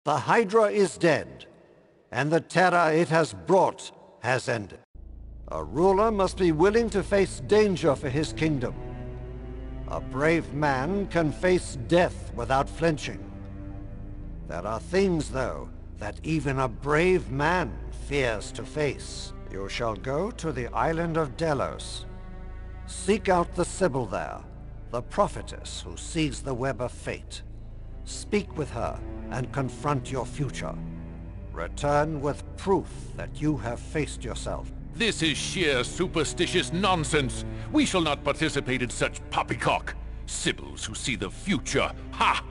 The Hydra is dead, and the terror it has brought has ended. A ruler must be willing to face danger for his kingdom. A brave man can face death without flinching. There are things, though, that even a brave man fears to face. You shall go to the island of Delos. Seek out the Sibyl there, the prophetess who sees the web of fate. Speak with her and confront your future. Return with proof that you have faced yourself. This is sheer superstitious nonsense. We shall not participate in such poppycock. Sibyls who see the future. Ha!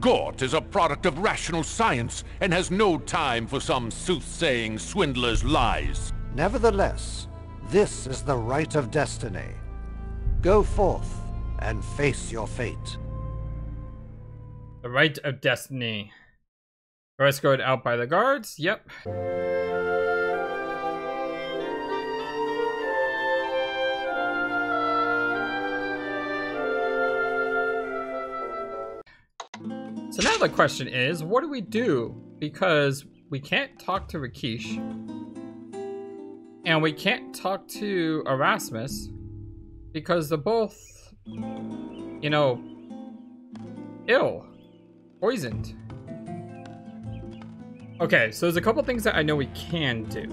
Gort is a product of rational science and has no time for some soothsaying swindler's lies. Nevertheless, this is the right of destiny. Go forth and face your fate. The right of destiny. We're escorted out by the guards. Yep. So now the question is, what do we do? Because we can't talk to Rakish. And we can't talk to Erasmus. Because they're both, you know, ill. Poisoned. Okay, so there's a couple things that I know we can do.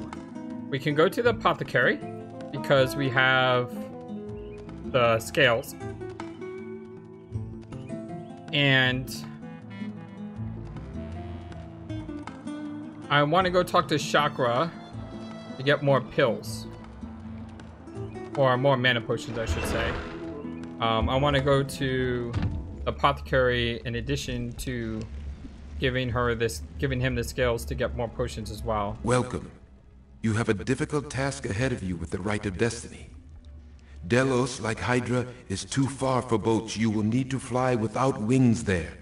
We can go to the apothecary. Because we have the scales. And I want to go talk to Chakra to get more pills. Or more mana potions, I should say. I want to go to the apothecary in addition to giving him the scales to get more potions as well. Welcome. You have a difficult task ahead of you with the Right of Destiny. Delos, like Hydra, is too far for boats. You will need to fly without wings there.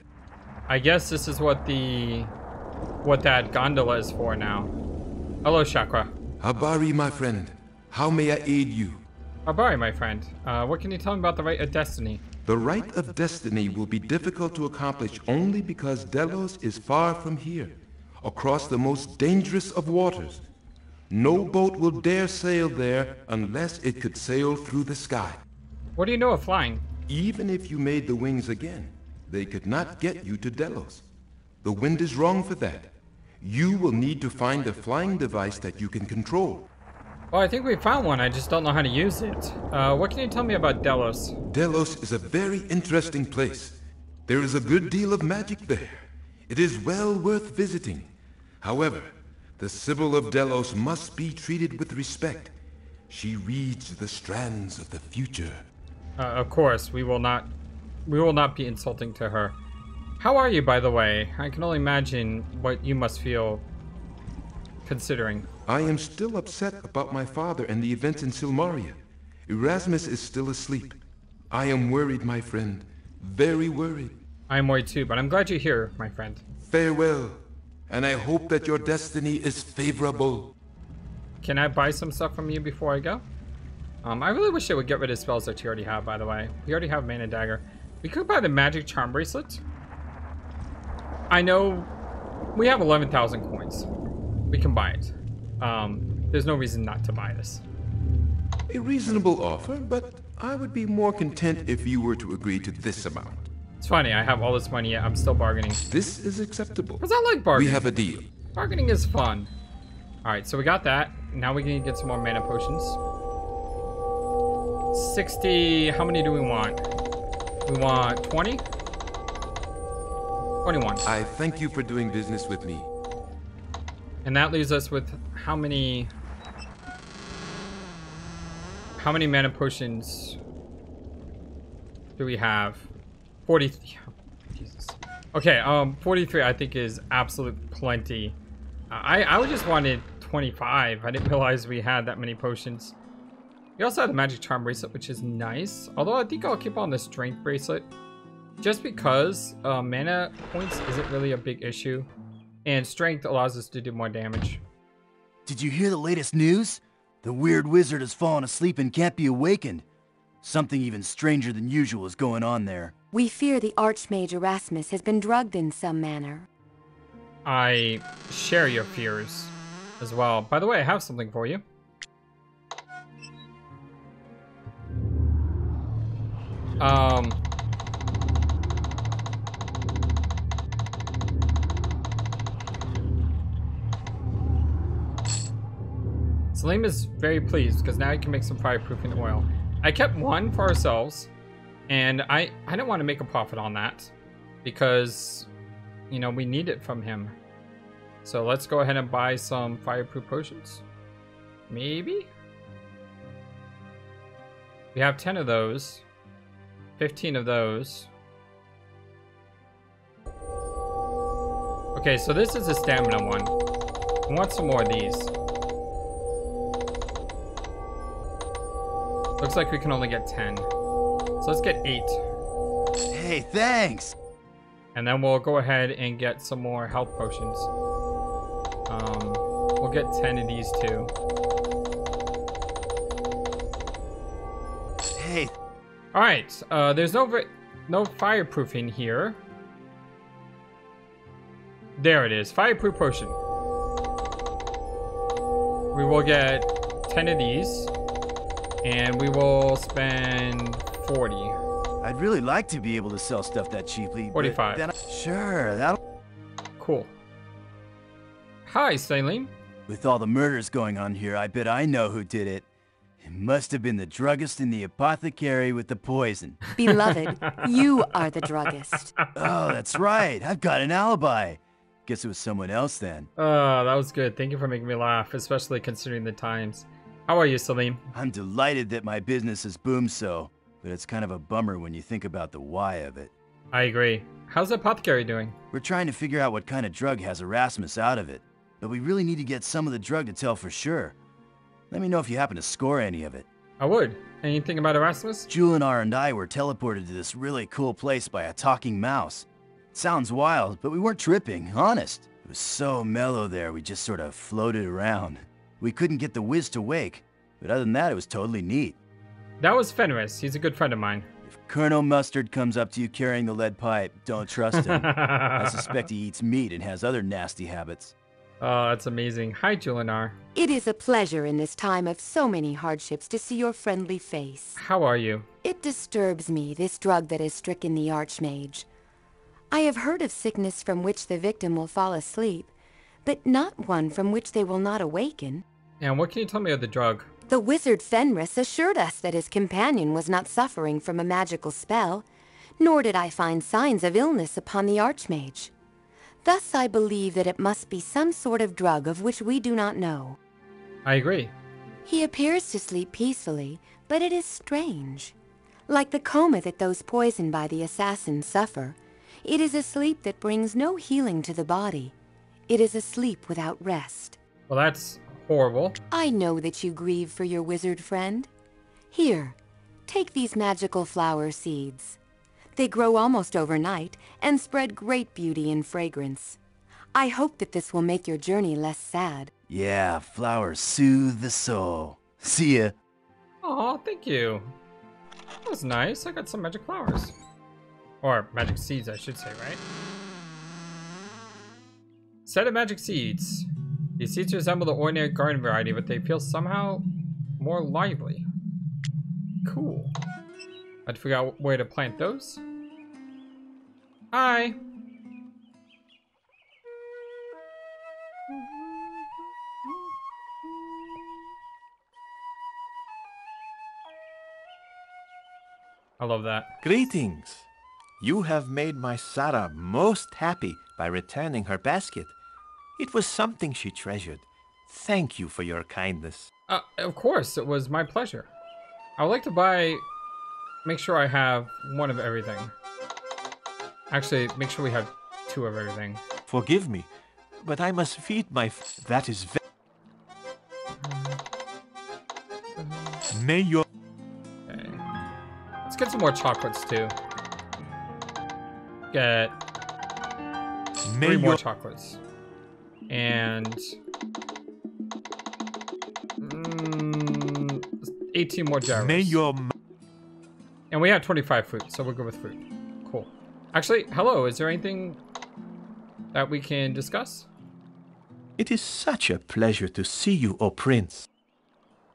I guess this is what that gondola is for now. Hello, Chakra. Habari, my friend. How may I aid you? Habari, my friend. What can you tell me about the Right of Destiny? The Right of Destiny will be difficult to accomplish only because Delos is far from here, across the most dangerous of waters. No boat will dare sail there unless it could sail through the sky. What do you know of flying? Even if you made the wings again, they could not get you to Delos. The wind is wrong for that. You will need to find a flying device that you can control. Well, I think we found one. I just don't know how to use it. What can you tell me about Delos? Delos is a very interesting place. There is a good deal of magic there. It is well worth visiting. However, the Sibyl of Delos must be treated with respect. She reads the strands of the future. Of course, we will not be insulting to her. How are you, by the way? I can only imagine what you must feel considering. I am still upset about my father and the events in Silmaria. Erasmus is still asleep. I am worried, my friend. Very worried. I am worried too, but I'm glad you're here, my friend. Farewell, and I hope that your destiny is favorable. Can I buy some stuff from you before I go? I really wish they would get rid of spells that you already have, by the way. We already have Mana Dagger. We could buy the Magic Charm Bracelet. I know we have 11,000 coins. We can buy it. There's no reason not to buy this. A reasonable offer, but I would be more content if you were to agree to this amount. It's funny, I have all this money yet I'm still bargaining. This is acceptable. Because I like bargaining. We have a deal. Bargaining is fun. Alright, so we got that. Now we can get some more mana potions. 60, how many do we want? We want 20? 21. I thank you for doing business with me. And that leaves us with how many mana potions do we have? 43. Jesus. Okay, 43 I think is absolute plenty. I would just wanted 25. I didn't realize we had that many potions. We also have the Magic Charm Bracelet, which is nice. Although I think I'll keep on the Strength Bracelet. Just because mana points isn't really a big issue. And Strength allows us to do more damage. Did you hear the latest news? The weird wizard has fallen asleep and can't be awakened. Something even stranger than usual is going on there. We fear the Archmage Erasmus has been drugged in some manner. I share your fears as well. By the way, I have something for you. Salim is very pleased because now he can make some fireproofing oil. I kept one for ourselves, and I didn't want to make a profit on that because, you know, we need it from him. So let's go ahead and buy some fireproof potions. Maybe? We have 10 of those. 15 of those. Okay, so this is a stamina one. I want some more of these. Looks like we can only get 10. So let's get 8. Hey, thanks! And then we'll go ahead and get some more health potions. We'll get 10 of these too. Hey. Alright, there's no fireproofing here. There it is, fireproof potion. We will get 10 of these, and we will spend 40. I'd really like to be able to sell stuff that cheaply. 45. But then sure, that'll... Cool. Hi, Saline. With all the murders going on here, I bet I know who did it. It must have been the druggist and the apothecary with the poison. Beloved, you are the druggist. Oh, that's right. I've got an alibi. Guess it was someone else then. Oh, that was good. Thank you for making me laugh, especially considering the times. How are you, Salim? I'm delighted that my business has boomed so, but it's kind of a bummer when you think about the why of it. I agree. How's the apothecary doing? We're trying to figure out what kind of drug has Erasmus out of it, but we really need to get some of the drug to tell for sure. Let me know if you happen to score any of it. I would. Anything about Erasmus? Julinar and I were teleported to this really cool place by a talking mouse. It sounds wild, but we weren't tripping, honest. It was so mellow there, we just sort of floated around. We couldn't get the whiz to wake, but other than that, it was totally neat. That was Fenris. He's a good friend of mine. If Colonel Mustard comes up to you carrying the lead pipe, don't trust him. I suspect he eats meat and has other nasty habits. Oh, that's amazing. Hi, Julinar. It is a pleasure in this time of so many hardships to see your friendly face. How are you? It disturbs me, this drug that has stricken the Archmage. I have heard of sickness from which the victim will fall asleep, but not one from which they will not awaken. And what can you tell me of the drug? The wizard Fenris assured us that his companion was not suffering from a magical spell, nor did I find signs of illness upon the Archmage. Thus I believe that it must be some sort of drug of which we do not know. I agree. He appears to sleep peacefully, but it is strange. Like the coma that those poisoned by the assassin suffer, it is a sleep that brings no healing to the body. It is a sleep without rest. Well, that's horrible. I know that you grieve for your wizard friend. Here, take these magical flower seeds. They grow almost overnight and spread great beauty and fragrance. I hope that this will make your journey less sad. Yeah, flowers soothe the soul. See ya. Aw, thank you. That was nice. I got some magic flowers. Or magic seeds, I should say, right? Set of magic seeds. These seeds resemble the ordinary garden variety, but they feel somehow more lively. Cool. I had to figure out where to plant those. Hi. I love that. Greetings. You have made my Sarah most happy by returning her basket. It was something she treasured. Thank you for your kindness. Of course, it was my pleasure. I would like to make sure I have one of everything. Actually, make sure we have 2 of everything. Forgive me, but I must feed my that is May your... Okay. Let's get some more chocolates, too. Get 3 more chocolates. And 18 more gyros. May your... And we have 25 fruit, so we'll go with fruit. Cool. Actually, hello, is there anything that we can discuss? It is such a pleasure to see you, O Prince.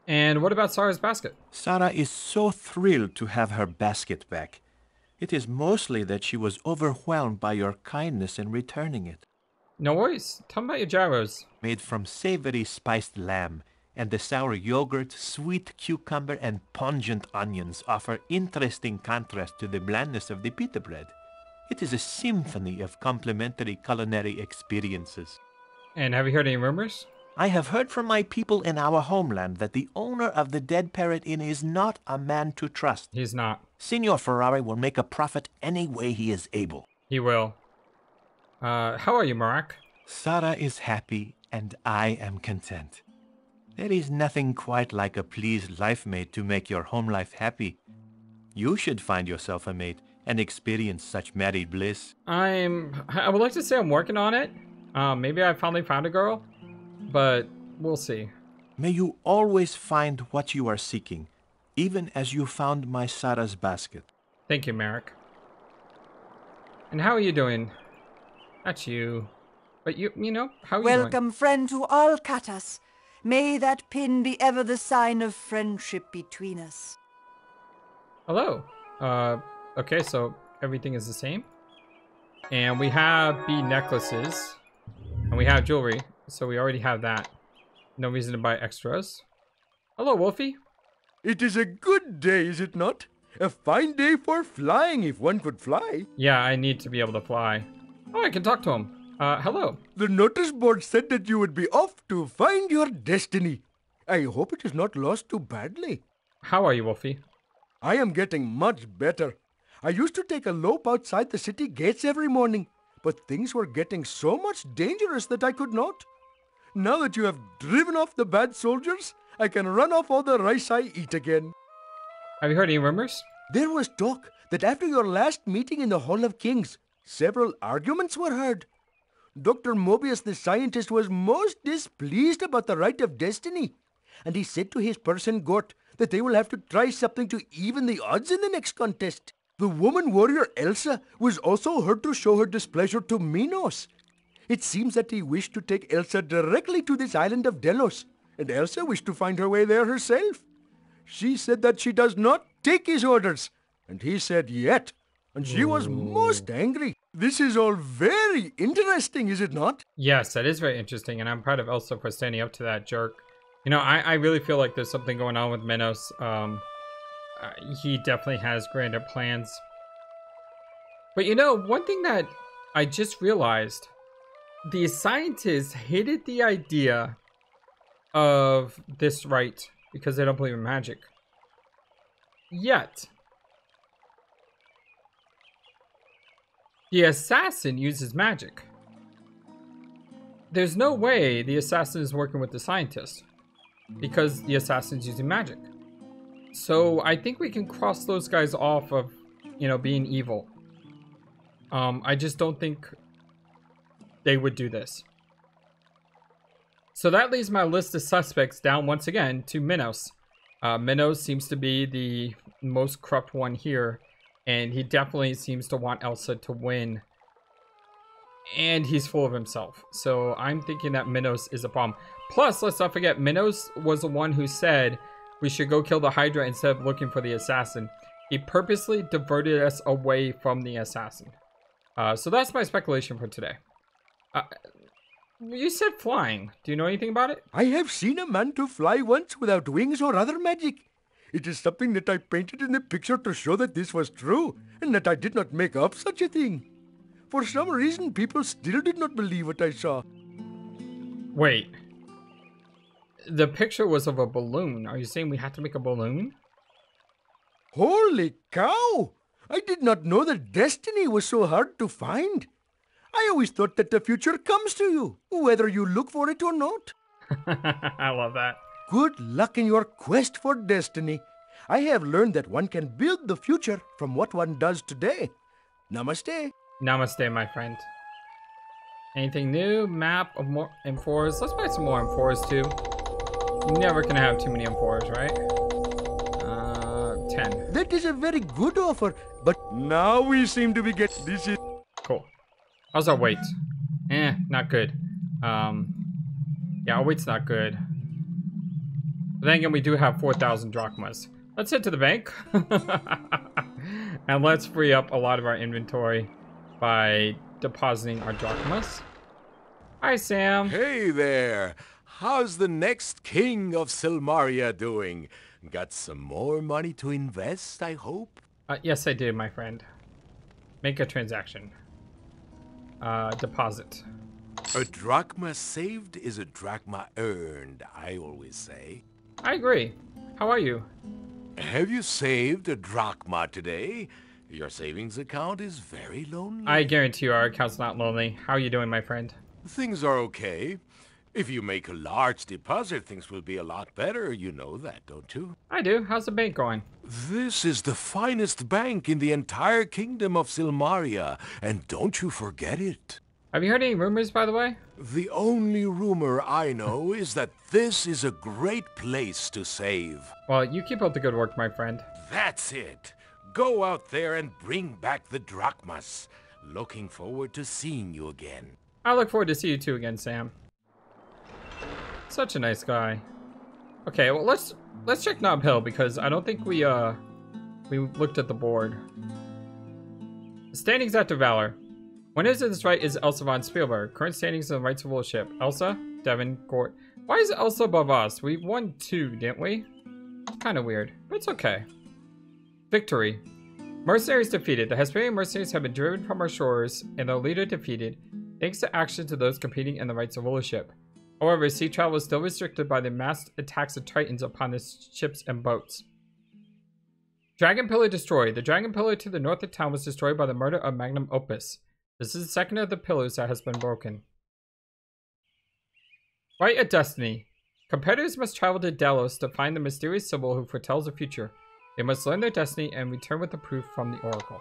And what about Sarah's basket? Sarah is so thrilled to have her basket back. It is mostly that she was overwhelmed by your kindness in returning it. No worries. Tell me about your gyros. Made from savory spiced lamb, and the sour yogurt, sweet cucumber, and pungent onions offer interesting contrast to the blandness of the pita bread. It is a symphony of complementary culinary experiences. And have you heard any rumors? I have heard from my people in our homeland that the owner of the Dead Parrot Inn is not a man to trust. He's not. Signor Ferrari will make a profit any way he is able. He will. How are you, Marak? Sarah is happy, and I am content. There is nothing quite like a pleased life mate to make your home life happy. You should find yourself a mate and experience such married bliss. I would like to say I'm working on it. Maybe I finally found a girl, but we'll see. May you always find what you are seeking, even as you found my Sarah's basket. Thank you, Marek. And how are you doing? That's you. But you know, how are you doing? Welcome, friend, to all Katas. May that pin be ever the sign of friendship between us. Hello. Okay, so everything is the same. And we have bead necklaces. And we have jewelry. So we already have that. No reason to buy extras. Hello, Wolfie. It is a good day, is it not? A fine day for flying, if one could fly. Yeah, I need to be able to fly. Oh, I can talk to him. Hello. The notice board said that you would be off to find your destiny. I hope it is not lost too badly. How are you, Wolfie? I am getting much better. I used to take a lope outside the city gates every morning, but things were getting so much dangerous that I could not. Now that you have driven off the bad soldiers, I can run off all the rice I eat again. Have you heard any rumors? There was talk that after your last meeting in the Hall of Kings, several arguments were heard. Dr. Mobius the scientist was most displeased about the right of destiny, and he said to his person Gort that they will have to try something to even the odds in the next contest. The woman warrior Elsa was also heard to show her displeasure to Minos. It seems that he wished to take Elsa directly to this island of Delos, and Elsa wished to find her way there herself. She said that she does not take his orders, and he said yet, and she was most angry. This is all very interesting, is it not? Yes, that is very interesting, and I'm proud of Elsa for standing up to that jerk. You know, I really feel like there's something going on with Minos. He definitely has grander plans. But you know, one thing that I just realized, the scientists hated the idea of this right because they don't believe in magic. Yet, the assassin uses magic. There's no way the assassin is working with the scientist because the assassin's using magic. So I think we can cross those guys off of, you know, being evil. I just don't think they would do this. So that leaves my list of suspects down once again to Minos. Minos seems to be the most corrupt one here, and he definitely seems to want Elsa to win. And he's full of himself. So I'm thinking that Minos is a problem. Plus, let's not forget, Minos was the one who said we should go kill the Hydra instead of looking for the assassin. He purposely diverted us away from the assassin. So that's my speculation for today. You said flying. Do you know anything about it? I have seen a man to fly once without wings or other magic. It is something that I painted in the picture to show that this was true, and that I did not make up such a thing. For some reason, people still did not believe what I saw. Wait. The picture was of a balloon. Are you saying we have to make a balloon? Holy cow! I did not know that destiny was so hard to find. I always thought that the future comes to you, whether you look for it or not. I love that. Good luck in your quest for destiny. I have learned that one can build the future from what one does today. Namaste. Namaste, my friend. Anything new? Map of more M4s. Let's buy some more M4s too. Never gonna have too many M4s, right? 10. That is a very good offer, but now we seem to be getting this. Cool. How's our weight? Not good. Yeah, our weight's not good. But then again, we do have 4,000 drachmas. Let's head to the bank. And let's free up a lot of our inventory by depositing our drachmas. Hi, Sam. Hey there. How's the next king of Silmaria doing? Got some more money to invest, I hope? Yes, I do, my friend. Make a transaction. Deposit. A drachma saved is a drachma earned, I always say. I agree. How are you? Have you saved a drachma today? Your savings account is very lonely. I guarantee you our account's not lonely. How are you doing, my friend? Things are okay. If you make a large deposit, things will be a lot better. You know that, don't you? I do. How's the bank going? This is the finest bank in the entire kingdom of Silmaria, and don't you forget it. Have you heard any rumors, by the way? The only rumor I know is that this is a great place to save. Well, you keep up the good work, my friend. That's it. Go out there and bring back the drachmas. Looking forward to seeing you again. I look forward to see you too again, Sam. Such a nice guy. Okay, well let's check Knob Hill because I don't think we looked at the board. Standings after Valor. When is this right is Elsa von Spielburg. Current standings in the Rights of Rulership. Elsa, Devon, Gort. Why is Elsa above us? We won 2, didn't we? It's kind of weird, but it's okay. Victory. Mercenaries defeated. The Hesperian mercenaries have been driven from our shores and their leader defeated, thanks to actions of those competing in the Rights of Rulership. However, sea travel is still restricted by the massed attacks of Titans upon the ships and boats. Dragon Pillar destroyed. The Dragon Pillar to the north of town was destroyed by the murder of Magnum Opus. This is the second of the pillars that has been broken. Right at Destiny. Competitors must travel to Delos to find the mysterious symbol who foretells the future. They must learn their destiny and return with the proof from the Oracle.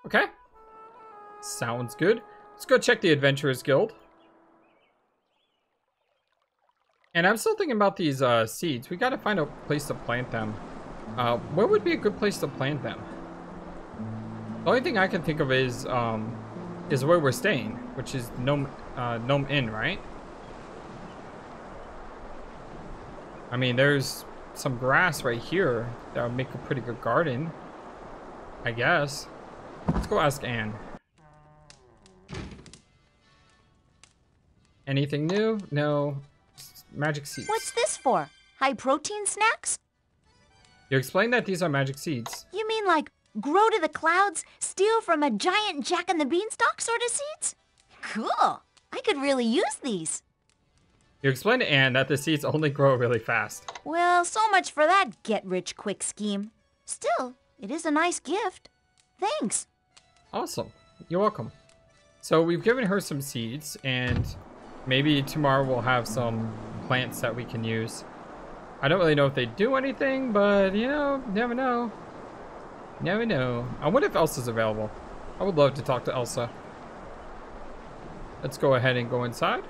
Okay. Sounds good. Let's go check the Adventurers Guild. And I'm still thinking about these seeds. We gotta find a place to plant them. Where would be a good place to plant them? The only thing I can think of is where we're staying, which is Gnome Inn, right? I mean, there's some grass right here that would make a pretty good garden, I guess. Let's go ask Anne. Anything new? No. Magic seeds. What's this for? High protein snacks? You explained that these are magic seeds. You mean like grow to the clouds, steal from a giant Jack and the Beanstalk sort of seeds? Cool. I could really use these. You explained to Anne that the seeds only grow really fast. Well, so much for that get-rich-quick scheme. Still, it is a nice gift. Thanks. Awesome. You're welcome. So we've given her some seeds, and maybe tomorrow we'll have some plants that we can use. I don't really know if they do anything, but, you know, never know. Never know. I wonder if Elsa's available. I would love to talk to Elsa. Let's go ahead and go inside.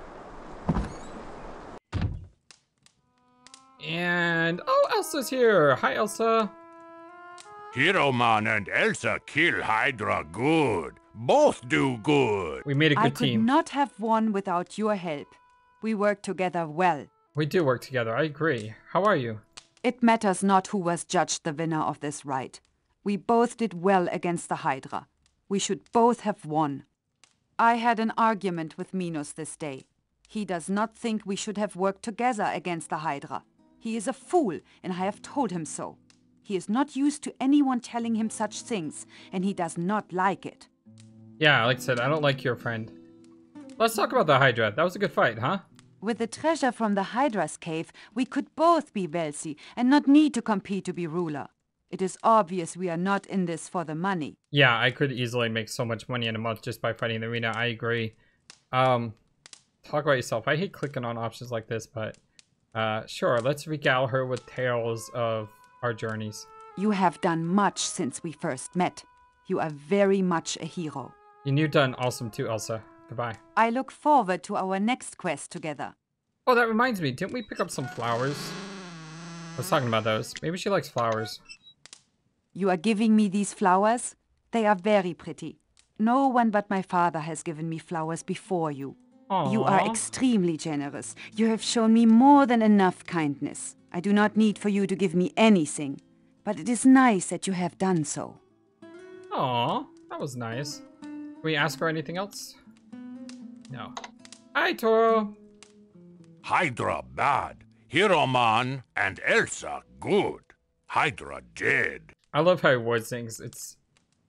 And, oh, Elsa's here. Hi, Elsa. Hiroman and Elsa kill Hydra good. Both do good. We made a good I team. could not have won without your help. We work together well. We do work together. I agree. How are you? It matters not who was judged the winner of this right. We both did well against the Hydra. We should both have won. I had an argument with Minos this day. He does not think we should have worked together against the Hydra. He is a fool, and I have told him so. He is not used to anyone telling him such things, and he does not like it. Yeah, like I said, I don't like your friend. Let's talk about the Hydra. That was a good fight, huh? With the treasure from the Hydra's cave, we could both be wealthy and not need to compete to be ruler. It is obvious we are not in this for the money. Yeah, I could easily make so much money in a month just by fighting the arena. I agree. Talk about yourself. I hate clicking on options like this, but sure, let's regale her with tales of our journeys. You have done much since we first met. You are very much a hero. And you've done awesome too, Elsa. Goodbye. I look forward to our next quest together. Oh, that reminds me. Didn't we pick up some flowers? I was talking about those. Maybe she likes flowers. You are giving me these flowers? They are very pretty. No one but my father has given me flowers before you. You are extremely generous. You have shown me more than enough kindness. I do not need for you to give me anything, but it is nice that you have done so. Aw, that was nice. Can we ask her anything else? No. Hi, Toro. Hydra bad. Hiroman and Elsa good. Hydra dead. I love how he words things.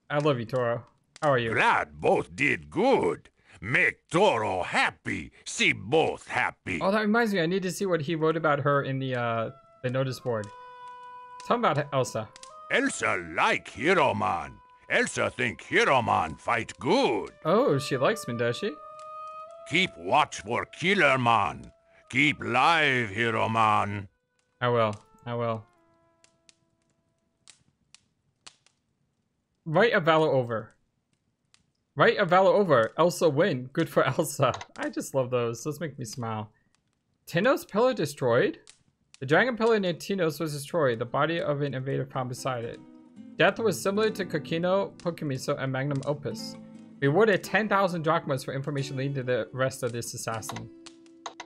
I love you, Toro. How are you? Glad both did good. Make Toro happy. See both happy. Oh, that reminds me. I need to see what he wrote about her in the notice board. Tell me about Elsa. Elsa like Hiroman. Elsa think Hiroman fight good. Oh, she likes me, does she? Keep watch for Killer Man. Keep live, Hiroman. I will. I will. Write a valor over. Write a valor over. Elsa win. Good for Elsa. I just love those. Those make me smile. Tinos pillar destroyed? The dragon pillar near Tinos was destroyed. The body of an invader found beside it. Death was similar to Kokino, Pokemiso, and Magnum Opus. Rewarded 10,000 drachmas for information leading to the rest of this assassin.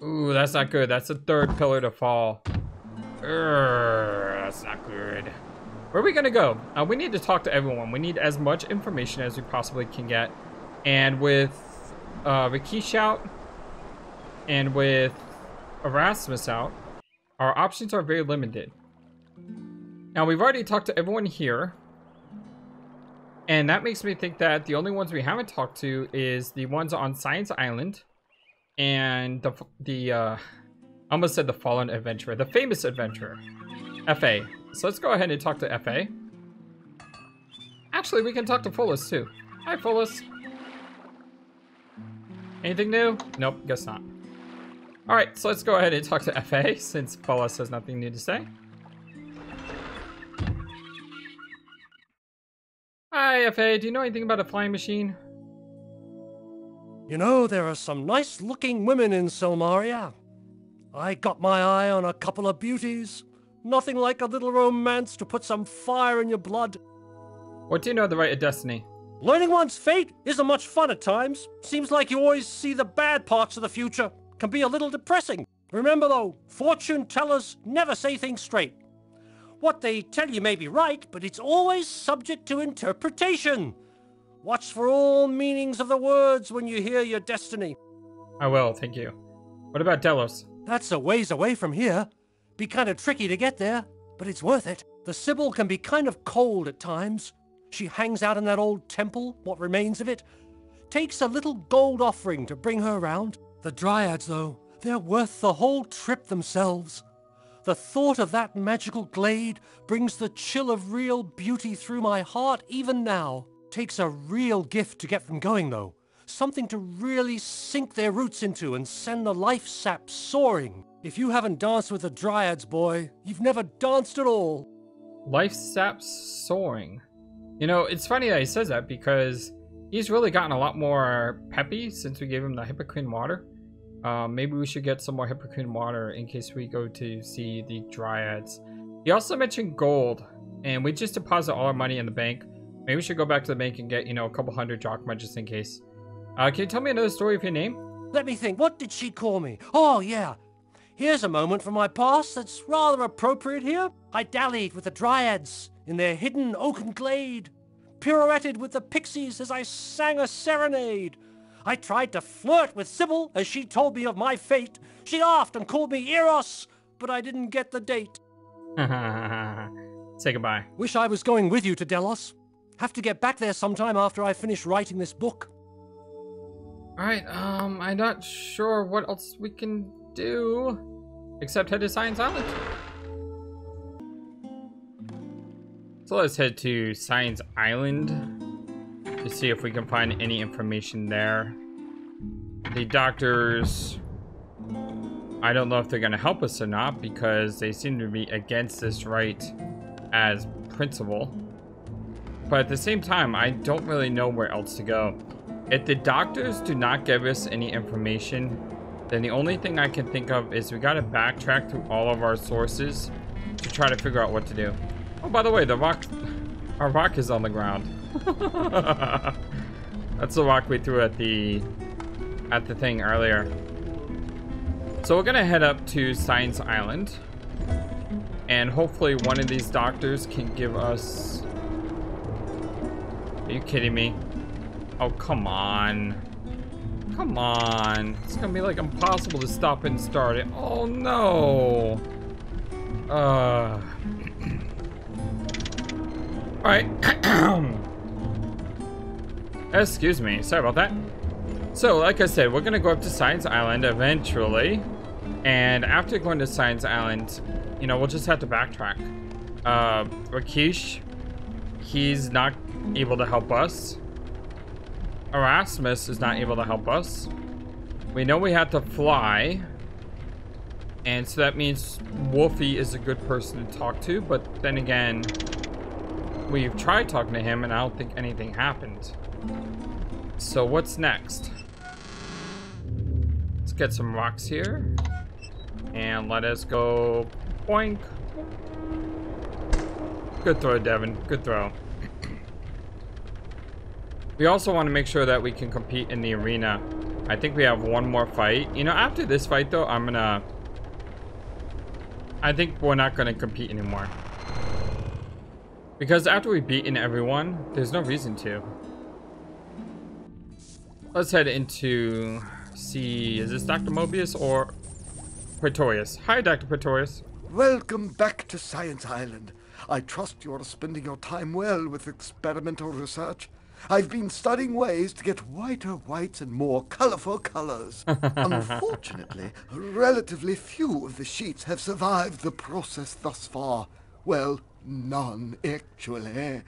Ooh, that's not good. That's the third pillar to fall. That's not good. Where are we gonna go? We need to talk to everyone. We need as much information as we possibly can get. And with Rikish out and with Erasmus out, our options are very limited. Now, we've already talked to everyone here. And that makes me think that the only ones we haven't talked to is the ones on Science Island and I almost said the fallen adventurer, the famous adventurer, F.A. So let's go ahead and talk to F.A. Actually, we can talk to Fullus too. Hi, Fullus. Anything new? Nope, guess not. All right, so let's go ahead and talk to F.A. since Fullus has nothing new to say. Hi, F.A. Do you know anything about a flying machine? You know, there are some nice-looking women in Silmaria. I got my eye on a couple of beauties. Nothing like a little romance to put some fire in your blood. What do you know of the Rite of Destiny? Learning one's fate isn't much fun at times. Seems like you always see the bad parts of the future. Can be a little depressing. Remember though, fortune tellers never say things straight. What they tell you may be right, but it's always subject to interpretation. Watch for all meanings of the words when you hear your destiny. I will, thank you. What about Delos? That's a ways away from here. Be kind of tricky to get there, but it's worth it. The Sibyl can be kind of cold at times. She hangs out in that old temple, what remains of it. Takes a little gold offering to bring her around. The Dryads, though, they're worth the whole trip themselves. The thought of that magical glade brings the chill of real beauty through my heart even now. Takes a real gift to get them going, though. Something to really sink their roots into and send the life sap soaring. If you haven't danced with the Dryads, boy, you've never danced at all. Life sap soaring. You know, it's funny that he says that because he's really gotten a lot more peppy since we gave him the Hippocrene water. Maybe we should get some more Hippocrene water in case we go to see the Dryads. He also mentioned gold, and we just deposit all our money in the bank. Maybe we should go back to the bank and get, you know, a couple hundred drachma just in case. Can you tell me another story of your name? Let me think. What did she call me? Oh, yeah. Here's a moment from my past that's rather appropriate here. I dallied with the Dryads in their hidden oaken glade. Pirouetted with the pixies as I sang a serenade. I tried to flirt with Sybil as she told me of my fate. She laughed and called me Eros, but I didn't get the date. Say goodbye. Wish I was going with you to Delos. Have to get back there sometime after I finish writing this book. Alright, I'm not sure what else we can do except head to Science Island. So let's head to Science Island to see if we can find any information there. The doctors, I don't know if they're going to help us or not because they seem to be against this rite as principle. But at the same time, I don't really know where else to go. If the doctors do not give us any information, then the only thing I can think of is we got to backtrack through all of our sources to try to figure out what to do. Oh, by the way, our rock is on the ground. That's the rock we threw at the thing earlier. So we're gonna head up to Science Island, and hopefully one of these doctors can give us... Are you kidding me? Oh, come on. Come on. It's gonna be like impossible to stop and start it. Oh no. Alright. Excuse me. Sorry about that. So, like I said, we're gonna go up to Science Island eventually. And after going to Science Island, you know, we'll just have to backtrack. Rakesh, he's not able to help us. Erasmus is not able to help us. We know we have to fly. And so that means Wolfie is a good person to talk to. But then again, we've tried talking to him and I don't think anything happened. So what's next? Let's get some rocks here. And let us go. Boink. Good throw, Devon. Good throw. We also want to make sure that we can compete in the arena. I think we have one more fight. You know, after this fight, though, I think we're not gonna compete anymore. Because after we've beaten everyone, there's no reason to. Let's head into... See, is this Dr. Mobius or... Pretorius? Hi, Dr. Pretorius. Welcome back to Science Island. I trust you're spending your time well with experimental research. I've been studying ways to get whiter whites and more colorful colors. Unfortunately, relatively few of the sheets have survived the process thus far. Well, none, actually.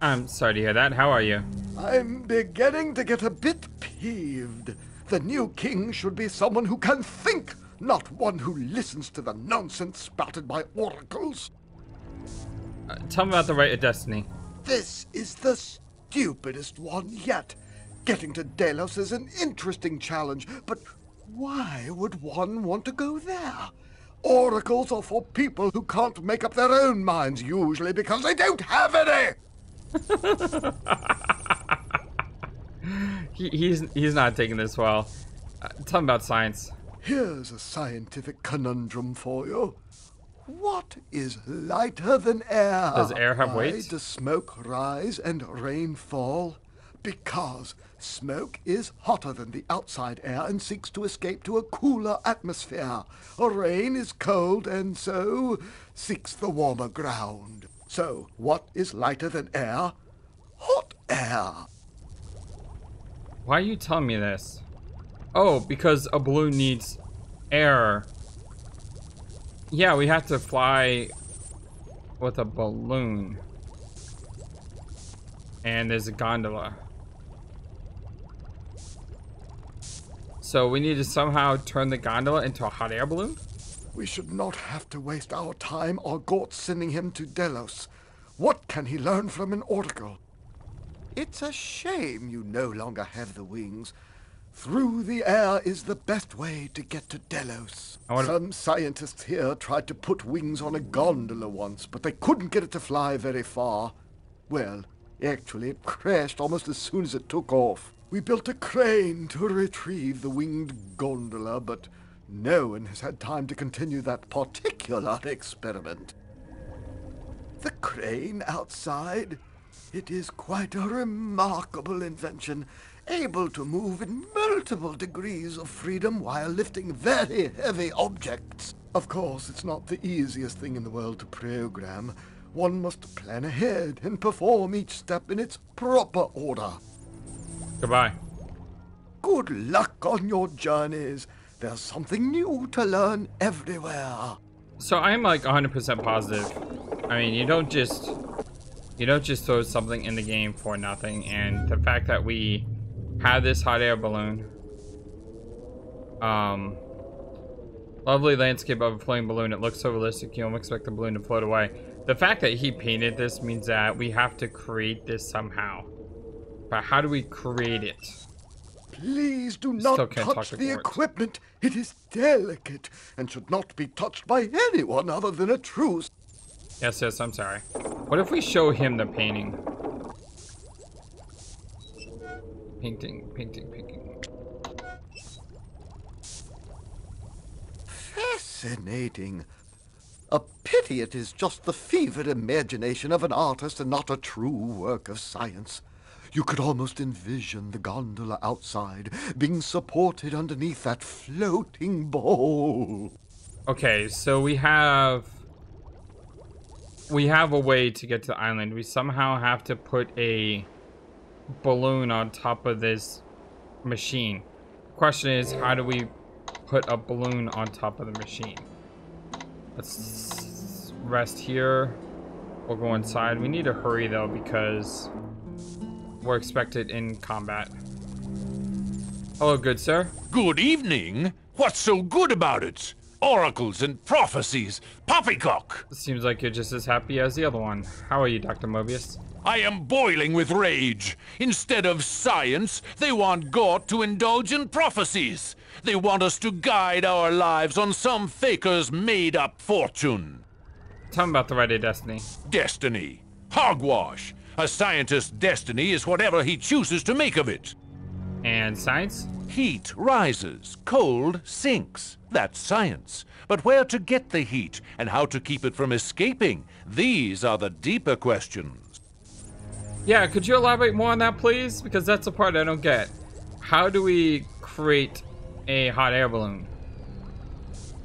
I'm sorry to hear that. How are you? I'm beginning to get a bit peeved. The new king should be someone who can think, not one who listens to the nonsense spouted by oracles. Tell me about the Rite of Destiny. This is the stupidest one yet. Getting to Delos is an interesting challenge, but why would one want to go there? Oracles are for people who can't make up their own minds, usually because they don't have any. He's not taking this well. Tell me about science. Here's a scientific conundrum for you. What is lighter than air? Does air have weight? Why does smoke rise and rain fall? Because smoke is hotter than the outside air and seeks to escape to a cooler atmosphere. Rain is cold and so seeks the warmer ground. So, what is lighter than air? Hot air. Why are you telling me this? Oh, because a balloon needs air. Yeah, we have to fly with a balloon. And there's a gondola. So we need to somehow turn the gondola into a hot air balloon? We should not have to waste our time or Gort sending him to Delos. What can he learn from an oracle? It's a shame you no longer have the wings. Through the air is the best way to get to Delos. Some scientists here tried to put wings on a gondola once, but they couldn't get it to fly very far. Well, actually, it crashed almost as soon as it took off. We built a crane to retrieve the winged gondola, but no one has had time to continue that particular experiment. The crane outside, it is quite a remarkable invention, able to move in multiple degrees of freedom while lifting very heavy objects. Of course, it's not the easiest thing in the world to program. One must plan ahead and perform each step in its proper order. Goodbye. Good luck on your journeys. There's something new to learn everywhere. So I'm like 100% positive. I mean, you don't just throw something in the game for nothing. And the fact that we have this hot air balloon, lovely landscape of a floating balloon. It looks so realistic. You don't expect the balloon to float away. The fact that he painted this means that we have to create this somehow. But how do we create it? Please do not touch the equipment. It is delicate and should not be touched by anyone other than a true... Yes, I'm sorry. What if we show him the painting? Painting, painting, painting. Fascinating. A pity it is just the fevered imagination of an artist and not a true work of science. You could almost envision the gondola outside being supported underneath that floating bowl. Okay, so we have a way to get to the island. We somehow have to put a balloon on top of this machine. The question is, how do we put a balloon on top of the machine? Let's rest here. We'll go inside. We need to hurry though because we're expected in combat. Hello, good sir. Good evening. What's so good about it? Oracles and prophecies. Poppycock! Seems like you're just as happy as the other one. How are you, Dr. Mobius? I am boiling with rage. Instead of science, they want Gort to indulge in prophecies. They want us to guide our lives on some faker's made-up fortune. Tell me about the right of destiny. Destiny. Hogwash. A scientist's destiny is whatever he chooses to make of it. And science? Heat rises, cold sinks. That's science. But where to get the heat and how to keep it from escaping? These are the deeper questions. Yeah, could you elaborate more on that, please? Because that's the part I don't get. How do we create a hot air balloon?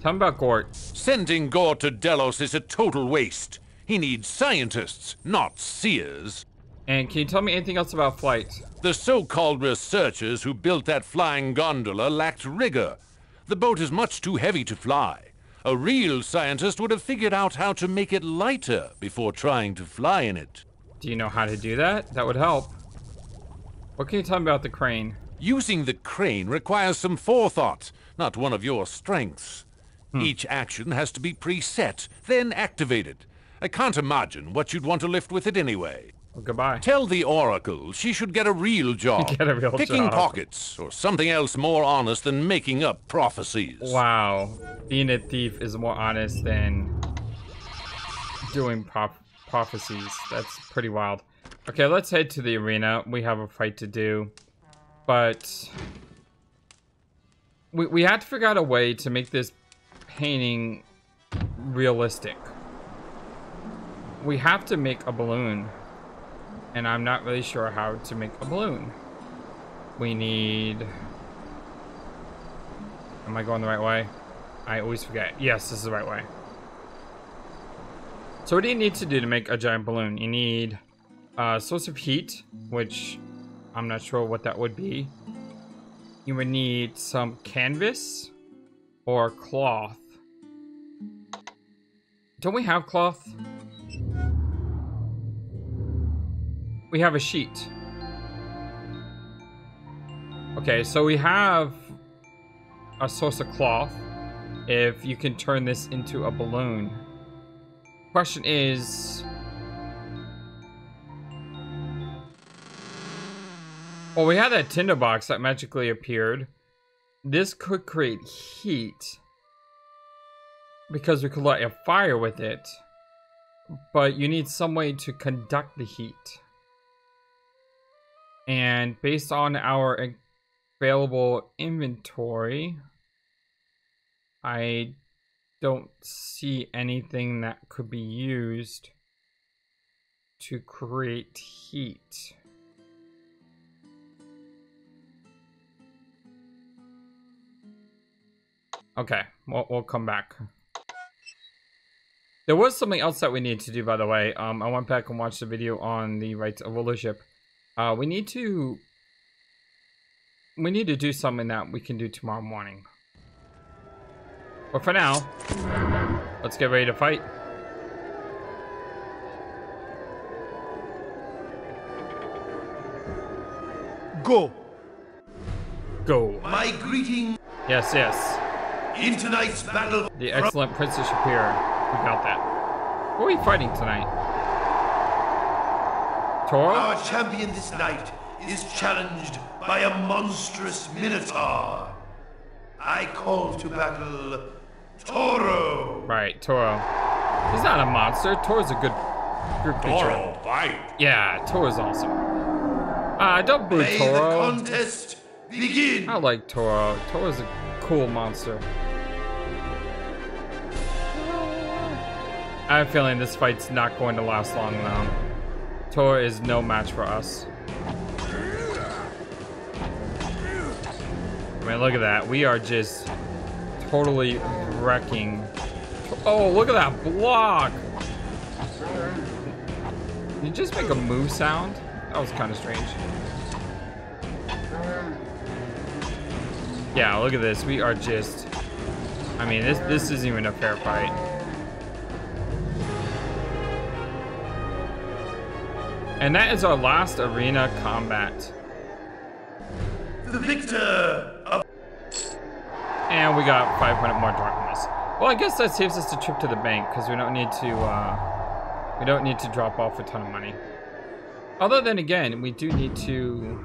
Tell me about Gort. Sending Gort to Delos is a total waste. He needs scientists, not seers. And can you tell me anything else about flight? The so-called researchers who built that flying gondola lacked rigor. The boat is much too heavy to fly. A real scientist would have figured out how to make it lighter before trying to fly in it. Do you know how to do that? That would help. What can you tell me about the crane? Using the crane requires some forethought, not one of your strengths. Each action has to be preset, then activated. I can't imagine what you'd want to lift with it anyway. Well, goodbye. Tell the Oracle she should get a real job. Get a real Picking job. pockets, or something else more honest than making up prophecies. Wow. Being a thief is more honest than doing prophecies. That's pretty wild. Okay, let's head to the arena. We have a fight to do. But we had to figure out a way to make this painting realistic. We have to make a balloon. And I'm not really sure how to make a balloon. We need... Am I going the right way? I always forget. Yes, this is the right way. So what do you need to do to make a giant balloon? You need a source of heat, which I'm not sure what that would be. You would need some canvas or cloth. Don't we have cloth? We have a sheet. Okay, so we have a source of cloth. If you can turn this into a balloon. Question is... Well, we had that tinderbox that magically appeared. This could create heat. Because we could light a fire with it. But you need some way to conduct the heat. And based on our available inventory, I don't see anything that could be used to create heat. Okay, we'll come back. There was something else that we need to do, by the way. I went back and watched the video on the rights of rulership. We need to do something that we can do tomorrow morning. But for now, let's get ready to fight. Go. Go. My greeting. Yes, yes. In tonight's battle. The excellent Princess Shapier. We got that. Who are we fighting tonight? Toro? Our champion this night is challenged by a monstrous minotaur. I call to battle Toro. Right, Toro. He's not a monster. Toro's a good creature. Toro, fight. Yeah, Toro's awesome. Don't boo May the Toro. contest begin. I like Toro. Toro's a cool monster. I have a feeling this fight's not going to last long though. Toro is no match for us. I mean, look at that. We are just totally wrecking. Oh, look at that block. Did you just make a moo sound? That was kind of strange. Yeah, look at this. We are just... I mean, this isn't even a fair fight. And that is our last arena combat. The victor of... And we got 500 more drachmas. Well, I guess that saves us the trip to the bank because we don't need to drop off a ton of money. Although then again, we do need to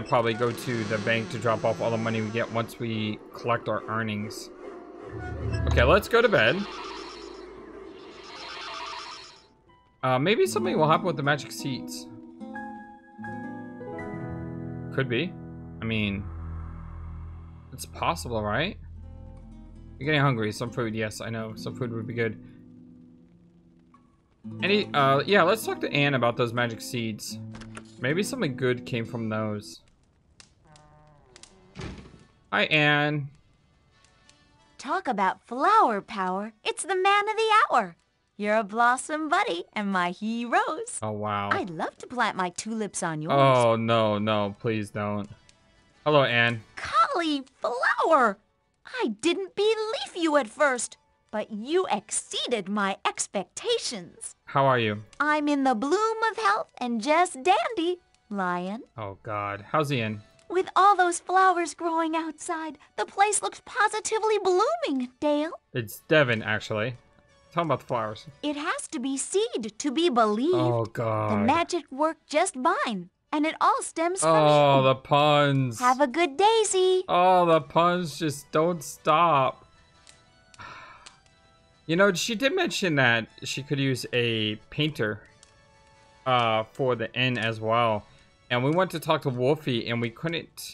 probably go to the bank to drop off all the money we get once we collect our earnings. Okay, let's go to bed. Maybe something will happen with the magic seeds. Could be. I mean, it's possible, right? You're getting hungry. Some food, yes, I know. Some food would be good. Yeah, let's talk to Anne about those magic seeds. Maybe something good came from those. Hi, Anne. Talk about flower power. It's the man of the hour. You're a blossom buddy and my heroes. Oh, wow. I'd love to plant my tulips on yours. Oh, no, no, please don't. Hello, Anne. Cauliflower! I didn't believe you at first, but you exceeded my expectations. How are you? I'm in the bloom of health and just dandy, Lion. Oh, God. How's Ian? With all those flowers growing outside, the place looks positively blooming, Dale. It's Devon, actually. Tell him about the flowers. It has to be seed to be believed. Oh, God. The magic worked just fine, and it all stems from you. Oh, the puns. Have a good daisy. Oh, the puns just don't stop. You know, she did mention that she could use a painter for the inn as well. And we went to talk to Wolfie, and we couldn't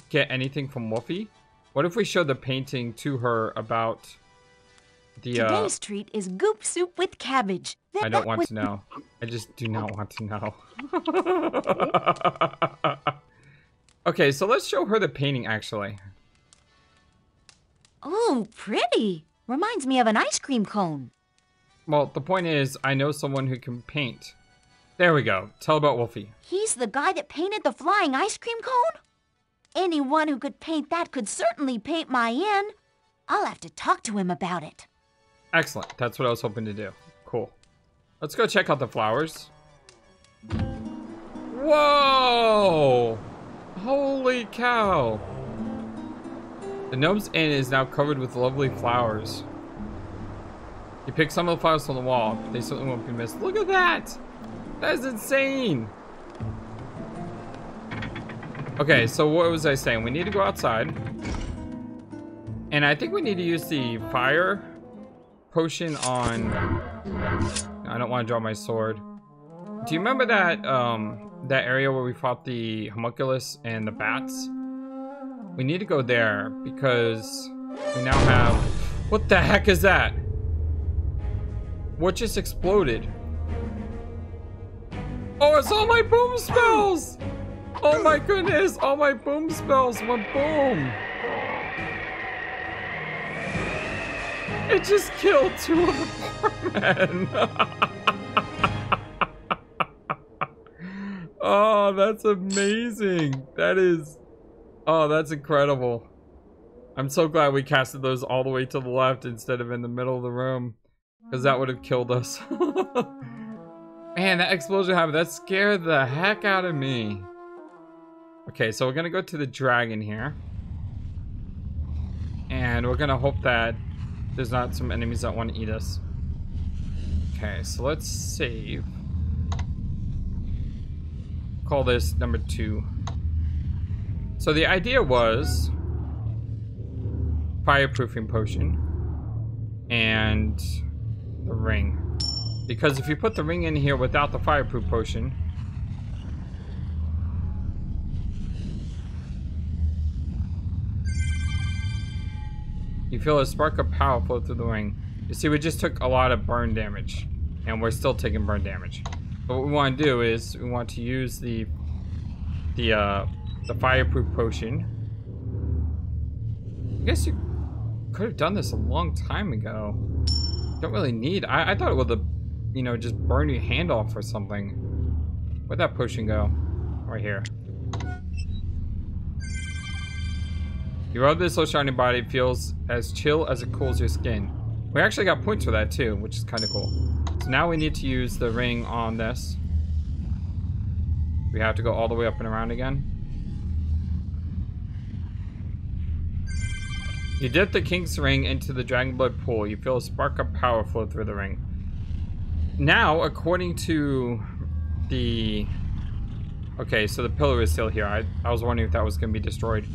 get anything from Wolfie. What if we showed the painting to her about the... Today's treat is goop soup with cabbage. I don't want to know. I just do not want to know. Okay, so let's show her the painting, actually. Oh, pretty. Reminds me of an ice cream cone. Well, the point is, I know someone who can paint. There we go. Tell about Wolfie. He's the guy that painted the flying ice cream cone? Anyone who could paint that could certainly paint my inn. I'll have to talk to him about it. Excellent. That's what I was hoping to do. Cool. Let's go check out the flowers. Whoa! Holy cow! The Gnome's Inn is now covered with lovely flowers. You pick some of the flowers from the wall. They certainly won't be missed. Look at that! That is insane! Okay, so what was I saying? We need to go outside. And I think we need to use the fire potion on... I don't want to draw my sword. Do you remember that that area where we fought the homunculus and the bats? We need to go there because we now have... What the heck is that? What just exploded? Oh, it's all my boom spells! Oh my goodness, all my boom spells went boom! It just killed 2 of the foremen! Oh, that's amazing. That is... Oh, that's incredible. I'm so glad we casted those all the way to the left instead of in the middle of the room. Because that would have killed us. Man, that explosion happened. That scared the heck out of me. Okay, so we're going to go to the dragon here. And we're going to hope that there's not some enemies that want to eat us. Okay, so let's save. Call this number 2. So the idea was fireproofing potion and the ring. Because if you put the ring in here without the fireproof potion, You feel a spark of power flow through the ring. You see, we just took a lot of burn damage, and we're still taking burn damage. But what we want to do is we want to use the fireproof potion. I guess you could have done this a long time ago. Don't really need. I thought it would, you know, just burn your hand off or something. Where'd that potion go? Right here. You rub this little shiny body, it feels as chill as it cools your skin. We actually got points for that too, which is kind of cool. So now we need to use the ring on this. We have to go all the way up and around again. You dip the king's ring into the dragon blood pool. You feel a spark of power flow through the ring. Now, according to the... Okay, so the pillar is still here. I was wondering if that was going to be destroyed.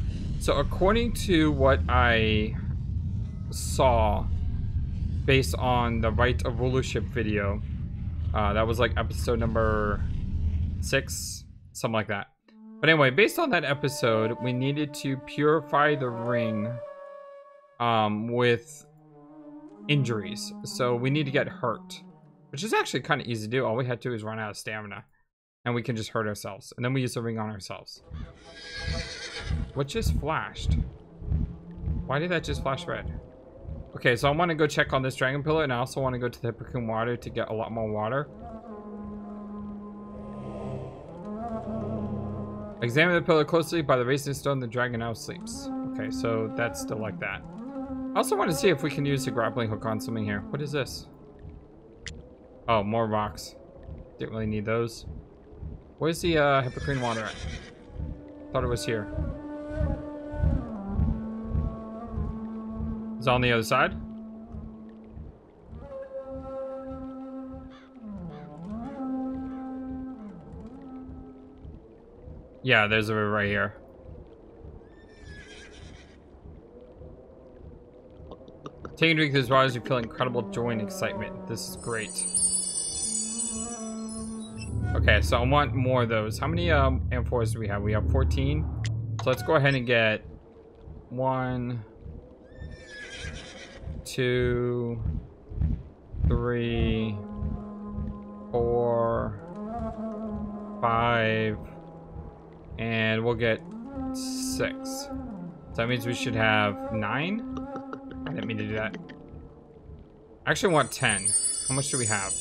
So according to what I saw based on the Right of Rulership video, that was like episode number 6, something like that. But anyway, based on that episode, we needed to purify the ring with injuries. So we need to get hurt, which is actually kind of easy to do. All we had to do is run out of stamina, and we can just hurt ourselves. And then we use the ring on ourselves. What just flashed? Why did that just flash red? Okay, so I want to go check on this dragon pillar, and I also want to go to the Hippocrene water to get a lot more water. Examine the pillar closely. By the racing stone, the dragon now sleeps. Okay, so that's still like that. I also want to see if we can use the grappling hook on something here. What is this? Oh, more rocks. Didn't really need those. Where's the Hippocrene water at? Thought it was here. Is it on the other side? Yeah, there's a river right here. Taking a drink of this water, you feel incredible joy and excitement. This is great. Okay, so I want more of those. How many amphoras do we have? We have 14. So let's go ahead and get 1, 2, 3, 4, 5, and we'll get 6. So that means we should have 9. I didn't mean to do that. I actually want 10. How much do we have?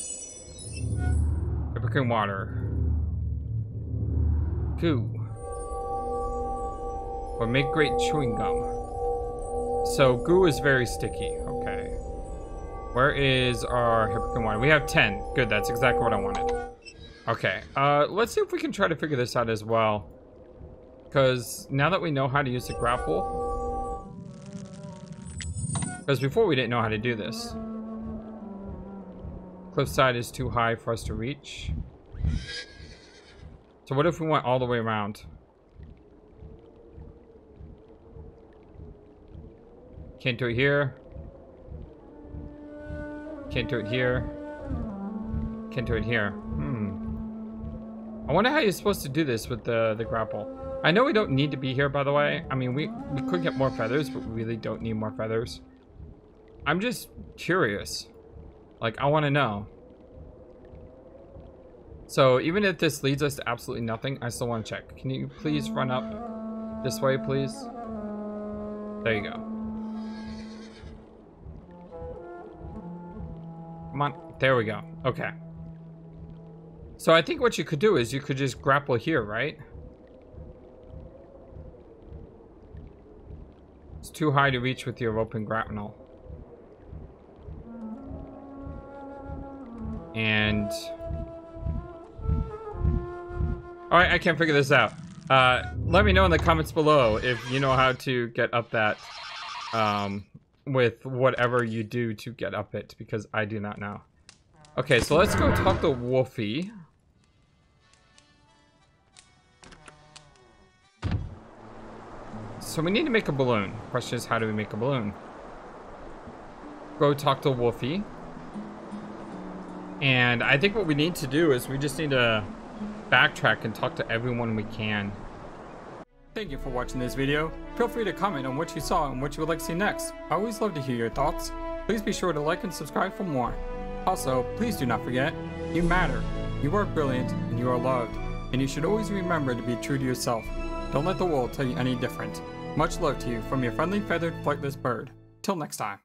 Hippocrene water. Goo. Or make great chewing gum. So goo is very sticky. Okay. Where is our Hippocrene water? We have 10. Good, that's exactly what I wanted. Okay, let's see if we can try to figure this out as well. Because now that we know how to use the grapple... Because before we didn't know how to do this. Cliffside is too high for us to reach. So what if we went all the way around? Can't do it here. Can't do it here. Can't do it here. I wonder how you're supposed to do this with the grapple. I know we don't need to be here, by the way. I mean, we could get more feathers, but we really don't need more feathers. I'm just curious. Like, I want to know. So, even if this leads us to absolutely nothing, I still want to check. Can you please run up this way, please? There you go. Come on. There we go. Okay. So, I think what you could do is you could just grapple here, right? It's too high to reach with your rope and grapnel. And... Alright, I can't figure this out. Let me know in the comments below if you know how to get up that with whatever you do to get up it, because I do not know. Okay, so let's go talk to Wolfie. So we need to make a balloon. Question is, how do we make a balloon? Go talk to Wolfie. And I think what we need to do is we just need to backtrack and talk to everyone we can. Thank you for watching this video. Feel free to comment on what you saw and what you would like to see next. I always love to hear your thoughts. Please be sure to like and subscribe for more. Also, please do not forget, you matter, you are brilliant, and you are loved. And you should always remember to be true to yourself. Don't let the world tell you any different. Much love to you from your friendly feathered flightless bird. Till next time.